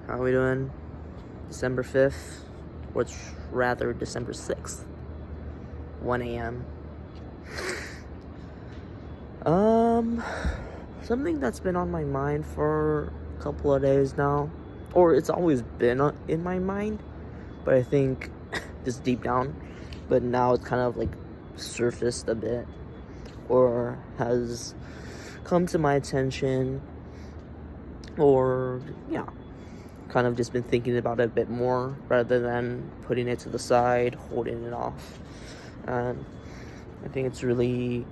How are we doing? December 5th, or rather December 6th, 1 a.m. Something that's been on my mind for a couple of days now, or it's always been in my mind, but I think just deep down, but now it's kind of like surfaced a bit, or has come to my attention, or yeah, kind of just been thinking about it a bit more rather than putting it to the side, holding it off. And I think it's really,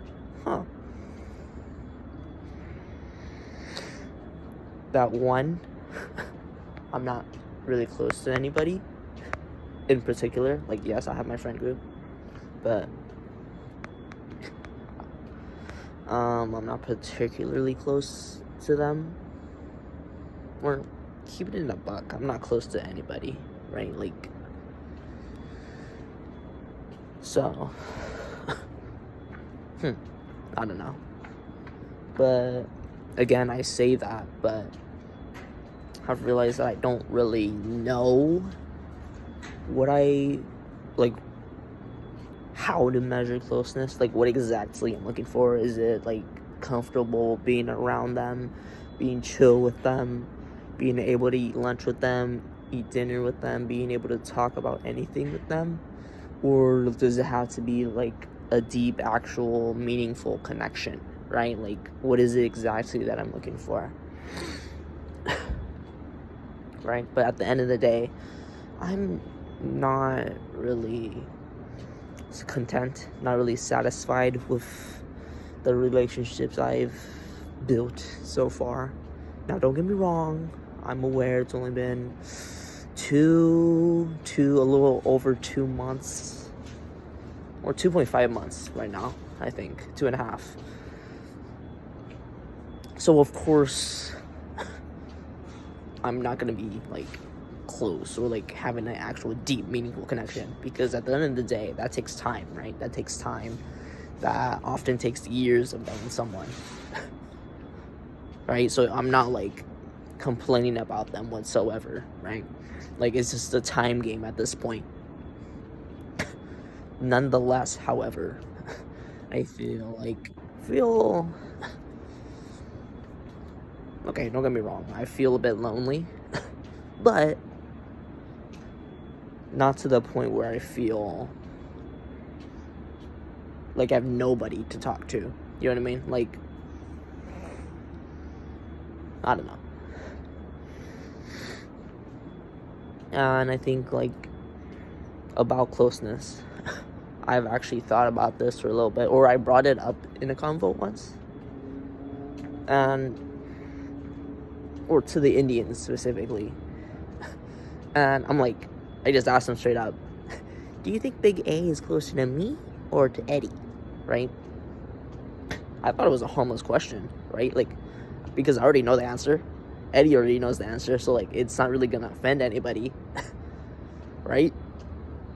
that one, I'm not really close to anybody in particular. Like, yes, I have my friend group, but I'm not particularly close to them. Or keep it in a buck, I'm not close to anybody, right? Like, so I don't know. But again, I say that, but I've realized that I don't really know what I like, how to measure closeness, like what exactly I'm looking for. Is it like comfortable being around them, being chill with them, being able to eat lunch with them, eat dinner with them, being able to talk about anything with them? Or does it have to be like a deep, actual, meaningful connection, right? Like, what is it exactly that I'm looking for? Right? But at the end of the day, I'm not really content, not really satisfied with the relationships I've built so far. Now, don't get me wrong, I'm aware it's only been a little over 2 months, or 2.5 months right now, I think, 2.5. So of course, I'm not gonna be like close or like having an actual deep, meaningful connection, because at the end of the day, that takes time, right? That takes time. That often takes years of knowing someone. Right? So I'm not like complaining about them whatsoever, right? Like, it's just a time game at this point. Nonetheless, however, I feel okay, don't get me wrong, I feel a bit lonely, but not to the point where I feel like I have nobody to talk to. You know what I mean? Like, I don't know. And I think, like, about closeness, I've actually thought about this for a little bit, or I brought it up in a convo once, or to the Indians specifically, and I'm like, I just asked them straight up, do you think Big A is closer to me or to Eddie, right? I thought it was a harmless question, right? Like, because I already know the answer. Eddie already knows the answer, so like, it's not really gonna offend anybody, right?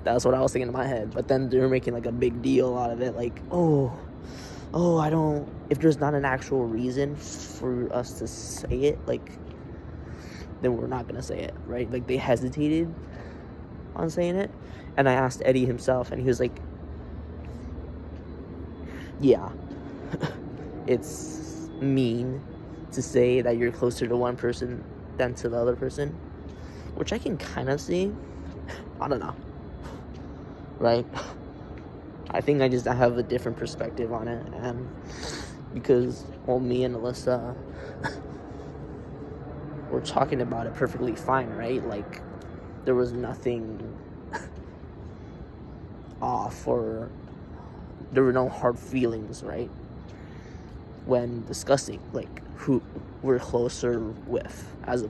That's what I was thinking in my head. But then they're making like a big deal out of it, like, I don't, if there's not an actual reason for us to say it, like, then we're not gonna say it, right? Like, they hesitated on saying it. And I asked Eddie himself, and he was like, yeah, it's mean to say that you're closer to one person than to the other person, which I can kind of see. I don't know, right? I think I have a different perspective on it, and because, well, me and Alyssa were talking about it perfectly fine, right? Like, there was nothing off, or there were no hard feelings, right? When discussing like who we're closer with, as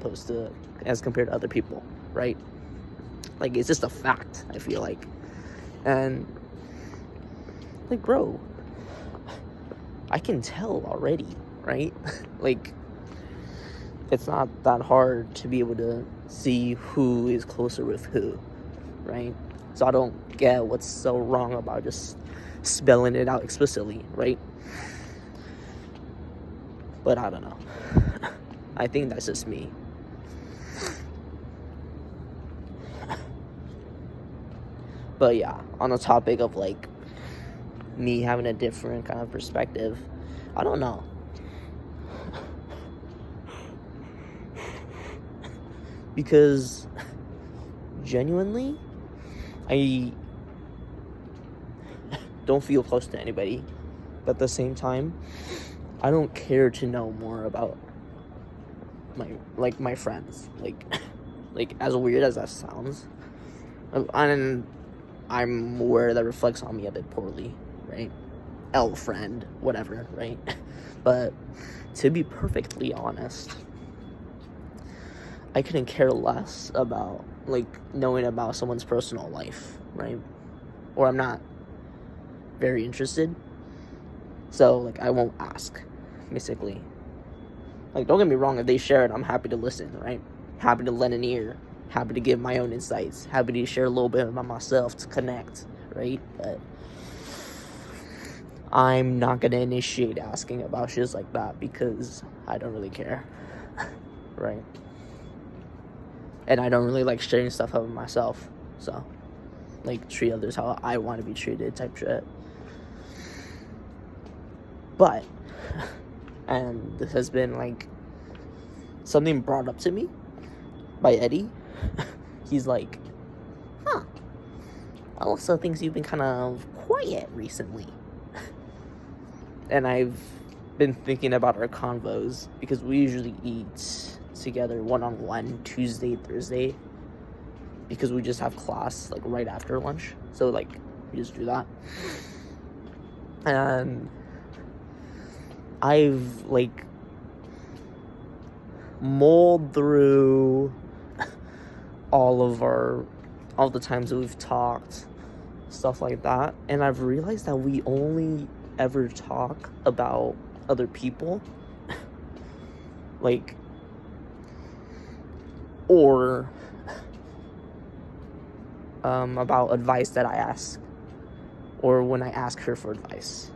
compared to other people, right? Like, it's just a fact, I feel like. And like, bro, I can tell already, right? Like, it's not that hard to be able to see who is closer with who, right? So I don't get what's so wrong about just spelling it out explicitly, right? But I don't know. I think that's just me. But yeah, on the topic of like me having a different kind of perspective, I don't know. Because genuinely, I don't feel close to anybody, but at the same time, I don't care to know more about my friends. Like as weird as that sounds, and I'm aware that reflects on me a bit poorly, right? Friend, whatever, right? But to be perfectly honest, I couldn't care less about like knowing about someone's personal life, right? Or I'm not very interested, so like I won't ask, basically. Like, don't get me wrong, if they share it, I'm happy to listen, right? Happy to lend an ear, happy to give my own insights, happy to share a little bit about myself to connect, right? But I'm not gonna initiate asking about shit like that because I don't really care, right? And I don't really like sharing stuff about myself, so like treat others how I want to be treated type shit. But and this has been like something brought up to me by Eddie. He's like, I also think you've been kind of quiet recently. And I've been thinking about our convos because we usually eat together one-on-one Tuesday, Thursday, because we just have class like right after lunch, so like we just do that. And I've like mulled through all the times that we've talked, stuff like that, and I've realized that we only ever talk about other people, like, or about advice that I ask, or when I ask her for advice,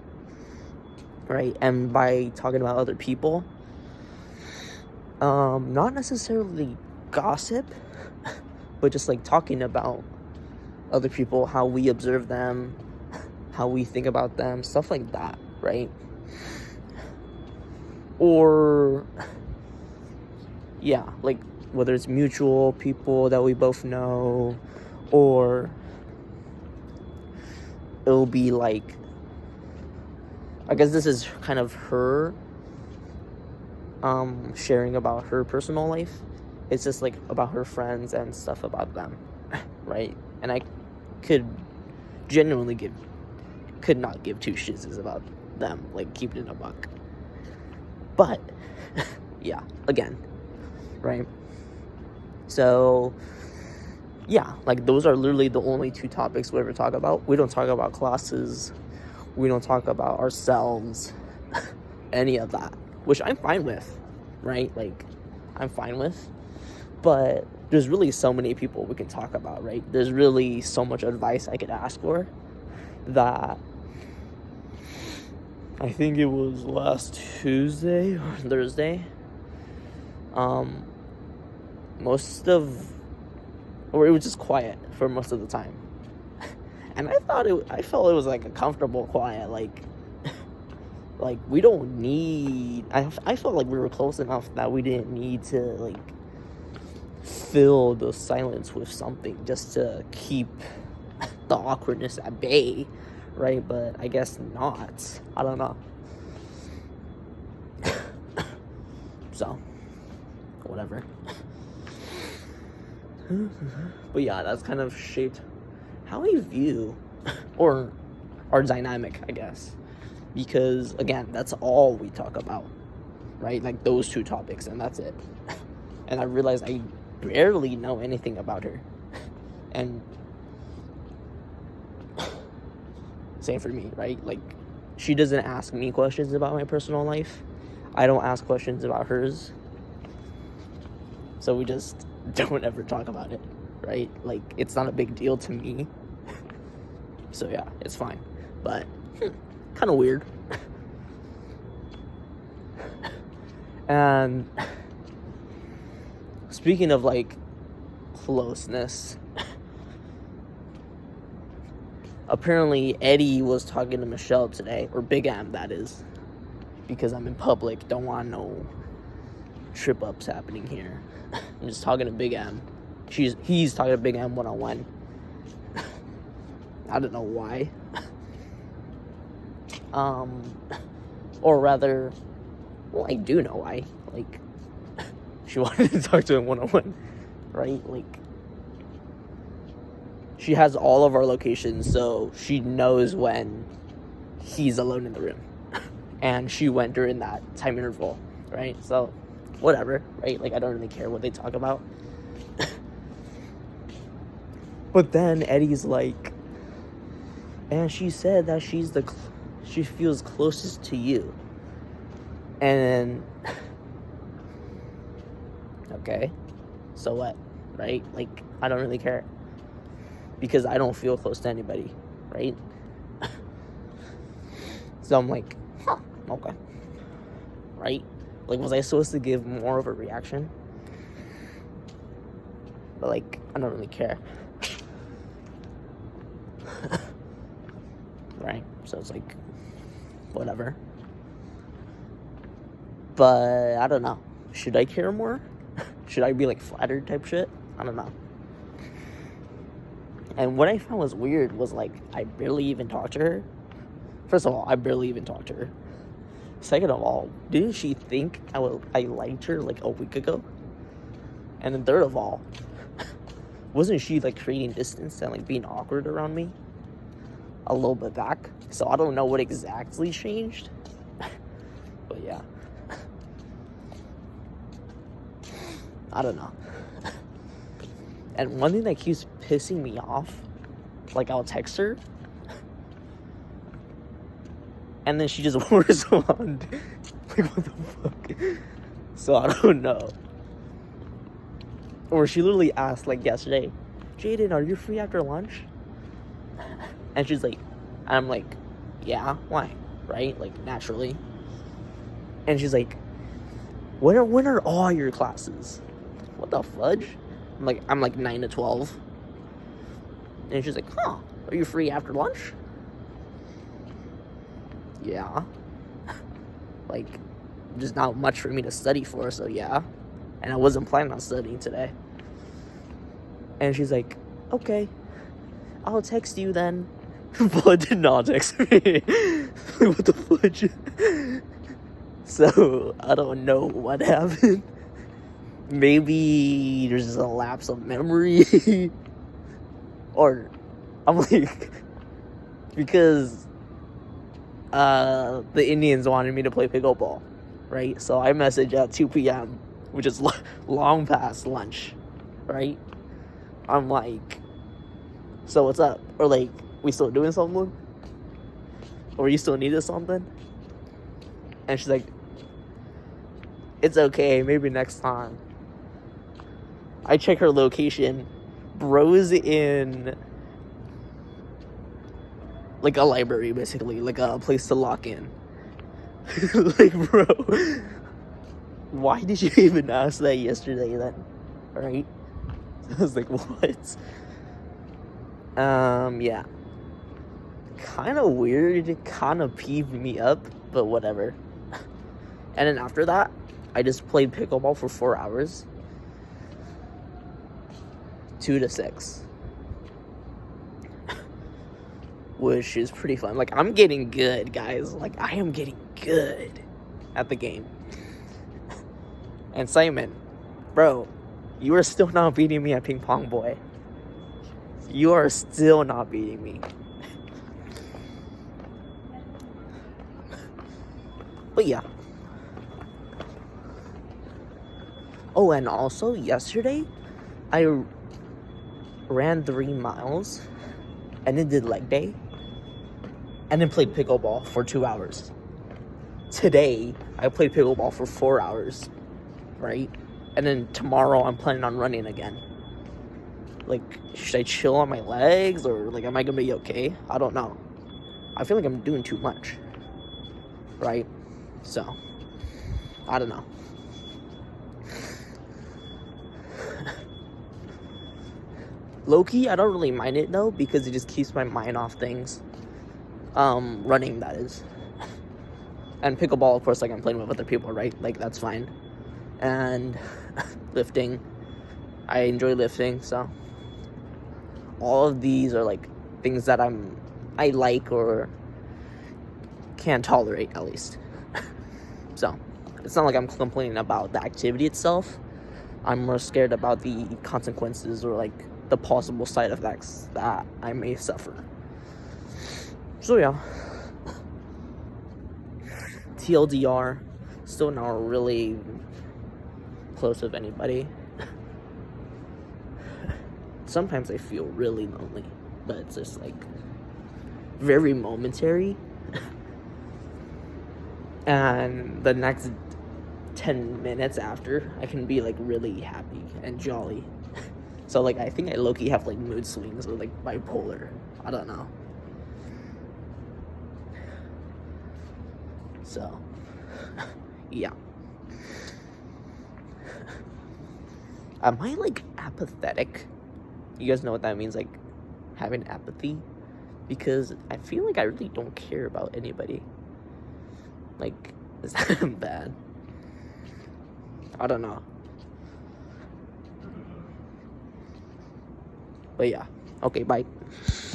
right? And by talking about other people, not necessarily gossip, but just like talking about other people, how we observe them, how we think about them, stuff like that, right? Or yeah, like whether it's mutual people that we both know, or it'll be like, I guess this is kind of her sharing about her personal life. It's just like about her friends and stuff about them, right? And I could not give two shizzes about them, like keep it in a buck. But yeah, again, right? So yeah, like those are literally the only two topics we ever talk about. We don't talk about classes, we don't talk about ourselves, any of that, which I'm fine with, right? Like I'm fine with. But there's really so many people we can talk about, right? There's really so much advice I could ask for that I think it was last Tuesday or Thursday. It was just quiet for most of the time. And I felt it was like a comfortable quiet, like we don't need, I felt like we were close enough that we didn't need to like fill the silence with something just to keep the awkwardness at bay, right? But I guess not. I don't know. So, whatever. But yeah, that's kind of shaped how I view or our dynamic, I guess. Because again, that's all we talk about, right? Like those two topics, and that's it. And I realized I barely know anything about her. And same for me, right? Like she doesn't ask me questions about my personal life. I don't ask questions about hers. So we just don't ever talk about it, right? Like it's not a big deal to me. So yeah, it's fine. But kind of weird. And speaking of like closeness, apparently Eddie was talking to Michelle today, or Big M, that is, because I'm in public, don't want no trip ups happening here. I'm just talking to Big M. He's talking to Big M one-on-one. I don't know why. Or rather, well, I do know why. Like, she wanted to talk to him one-on-one, right? Like, she has all of our locations, so she knows when he's alone in the room. And she went during that time interval, right? So, whatever, right? Like, I don't really care what they talk about. But then Eddie's like, and she said that she feels closest to you. And then, okay, so what, right? Like, I don't really care. Because I don't feel close to anybody, right? So I'm like, huh, okay. Right? Like, was I supposed to give more of a reaction? But, like, I don't really care. Right? So it's like, whatever. But, I don't know. Should I care more? Should I be, like, flattered type shit? I don't know. And what I found was weird was, like, I barely even talked to her. First of all, I barely even talked to her. Second of all, didn't she think I liked her, like, a week ago? And then third of all, wasn't she, like, creating distance and, like, being awkward around me a little bit back? So I don't know what exactly changed. But yeah. I don't know. And one thing that keeps pissing me off, like, I'll text her, and then she just won't respond. Like, what the fuck? So I don't know. Or she literally asked, like, yesterday, Jaden, are you free after lunch? And she's like, and I'm like, yeah, why? Right? Like, naturally. And she's like, when are all your classes? What the fudge? I'm like 9 to 12. And she's like, huh, are you free after lunch? Yeah. Like, there's not much for me to study for, so yeah. And I wasn't planning on studying today. And she's like, okay, I'll text you then. But did not text me. What the fudge? So, I don't know what happened. Maybe there's just a lapse of memory. Or, I'm like, because the Indians wanted me to play pickleball, right? So I message at 2 p.m., which is long past lunch, right? I'm like, so what's up? Or like, we still doing something? Or you still needed something? And she's like, it's okay, maybe next time. I check her location. Bro's in, like, a library, basically. Like, a place to lock in. Like, bro. Why did you even ask that yesterday, then? Right? I was like, what? Yeah. Kind of weird. Kind of peeved me up. But whatever. And then after that, I just played pickleball for 4 hours. 2 to 6. Which is pretty fun. Like, I'm getting good, guys. Like, I am getting good at the game. And Simon, bro, you are still not beating me at ping pong, boy. You are still not beating me. But yeah. Oh, and also yesterday, I ran 3 miles and then did leg day and then played pickleball for 2 hours. Today, I played pickleball for 4 hours, right? And then tomorrow, I'm planning on running again. Like, should I chill on my legs, or, like, am I gonna be okay? I don't know. I feel like I'm doing too much, right? So, I don't know. Low-key, I don't really mind it though, because it just keeps my mind off things. Running, that is. And pickleball, of course, like, I'm playing with other people, right? Like, that's fine. And lifting. I enjoy lifting, so all of these are, like, things that I like or can tolerate, at least. So, it's not like I'm complaining about the activity itself. I'm more scared about the consequences or, like, the possible side effects that I may suffer. So, yeah. TLDR, still not really close with anybody. Sometimes I feel really lonely, but it's just like very momentary. And the next 10 minutes after, I can be like really happy and jolly. So like I think I low-key have like mood swings or like bipolar. I don't know. So yeah. Am I like apathetic? You guys know what that means, like having apathy? Because I feel like I really don't care about anybody. Like, is that bad? I don't know. But yeah. Okay, bye.